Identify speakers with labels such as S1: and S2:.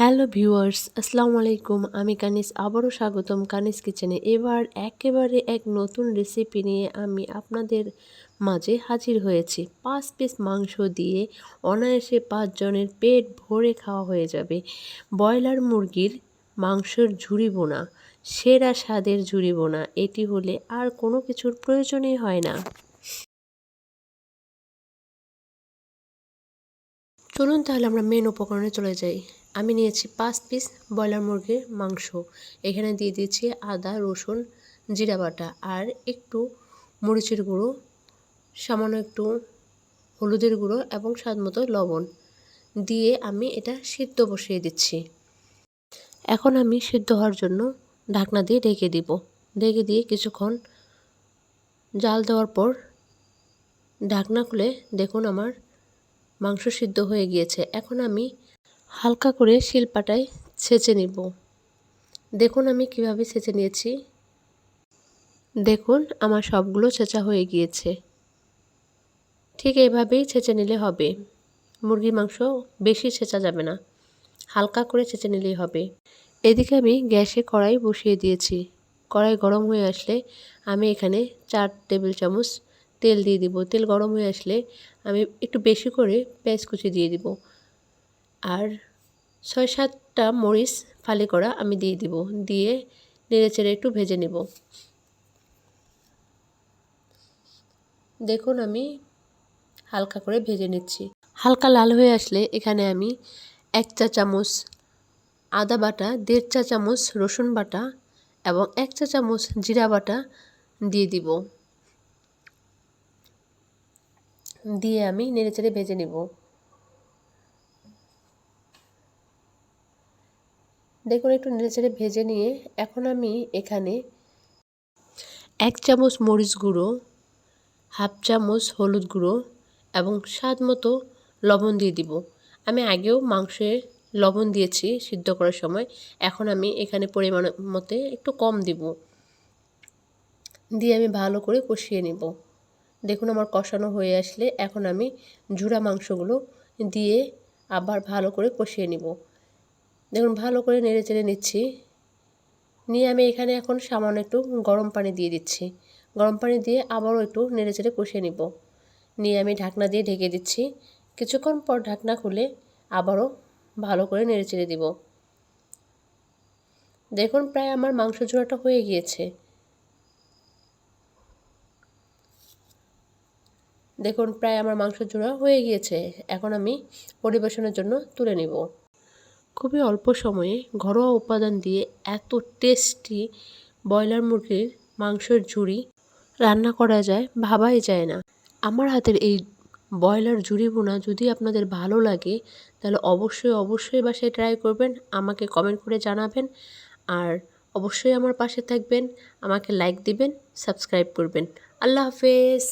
S1: Hello viewers, আসসালামু আলাইকুম। আমি কানিস, আবারও স্বাগতম কানিস কিচেনে। এবার একেবারে এক নতুন রেসিপি নিয়ে আমি আপনাদের মাঝে হাজির হয়েছি। 5 পিস মাংস দিয়ে অনায়াসে 5 জনের পেট ভরে খাওয়া হয়ে যাবে। ব্রয়লার মুরগির মাংসের ঝুরি বোনা, সেরা স্বাদের ঝুরি বোনা। এটি হলে আর কোনো কিছুর প্রয়োজনই হয় না। চলুন তাহলে আমরা মেন উপকরণে চলে যাই। আমি নিয়েছি 5 পিস ব্রয়লার মুরগির মাংস। এখানে দিয়ে দিয়েছি আদা, রসুন, জিরা বাটা আর একটু মরিচের গুঁড়ো, সামান্য একটু হলুদের গুঁড়ো এবং স্বাদমতো লবণ দিয়ে আমি এটা সিদ্ধ বসিয়ে দিচ্ছি। এখন আমি সিদ্ধ হওয়ার জন্য ঢাকনা দিয়ে ঢেকে দিব। ঢেকে দিয়ে কিছুক্ষণ জাল দেওয়ার পর ঢাকনা খুলে দেখুন আমার মাংস সিদ্ধ হয়ে গিয়েছে। এখন আমি হালকা করে শিলপাটায় ছেঁচে নিব। দেখুন আমি কিভাবে ছেঁচে নিয়েছি। দেখুন আমার সবগুলো ছেঁচা হয়ে গিয়েছে। ঠিক এইভাবেই ছেঁচে নিলে হবে। মুরগির মাংস বেশি ছেঁচা যাবে না, হালকা করে ছেঁচে নিলেই হবে। এদিকে আমি গ্যাসে কড়াই বসিয়ে দিয়েছি। কড়াই গরম হয়ে আসলে আমি এখানে 4 টেবিল চামচ তেল দিয়ে দিব। তেল গরম হয়ে আসলে আমি একটু বেশি করে পেঁয়াজ কুচি দিয়ে দিব আর 6-7টা মরিচ ফালি করা আমি দিয়ে দিব। দিয়ে নেড়েচেড়ে একটু ভেজে নেব। দেখুন আমি হালকা করে ভেজে নিচ্ছি। হালকা লাল হয়ে আসলে এখানে আমি 1 চা চামচ আদা বাটা, 1.5 চা চামচ রসুন বাটা এবং 1 চা চামচ জিরা বাটা দিয়ে দিব। দিয়ে আমি নেড়েচেড়ে ভেজে নেব। দেখুন একটু নেড়েচেড়ে ভেজে নিয়ে এখন আমি এখানে 1 চামচ মরিচ গুঁড়ো, 1/2 চামচ হলুদ গুঁড়ো এবং স্বাদ মতো লবণ দিয়ে দিব। আমি আগেও মাংসে লবণ দিয়েছি সিদ্ধ করার সময়। এখন আমি এখানে পরিমাণ মতে একটু কম দিব। দিয়ে আমি ভালো করে কষিয়ে নেব। দেখুন আমার কষানো হয়ে আসলে এখন আমি ঝুরা মাংসগুলো দিয়ে আবার ভালো করে কষিয়ে নেব। দেখুন ভালো করে নেড়েচেড়ে নিচ্ছি। নিয়ে আমি এখানে এখন সামান্য একটু গরম পানি দিয়ে দিচ্ছি। গরম পানি দিয়ে আবারও একটু নেড়েচেড়ে কষিয়ে নিব। নিয়ে আমি ঢাকনা দিয়ে ঢেকে দিচ্ছি। কিছুক্ষণ পর ঢাকনা খুলে আবারও ভালো করে নেড়েচেড়ে দিব। দেখুন প্রায় আমার মাংস ঝোড়াটা হয়ে গিয়েছে। দেখুন প্রায় আমার মাংস ঝোড়া হয়ে গিয়েছে। এখন আমি পরিবেশনের জন্য তুলে নেব। খুবই অল্প সময়ে ঘরোয়া উপাদান দিয়ে এত টেস্টি ব্রয়লার মুরগির মাংসের ঝুড়ি রান্না করা যায় ভাবাই যায় না। আমার হাতের এই ব্রয়লার ঝুড়ি ভুনা যদি আপনাদের ভালো লাগে তাহলে অবশ্যই বাসায় ট্রাই করবেন, আমাকে কমেন্ট করে জানাবেন আর অবশ্যই আমার পাশে থাকবেন, আমাকে লাইক দিবেন, সাবস্ক্রাইব করবেন। আল্লাহ হাফেজ।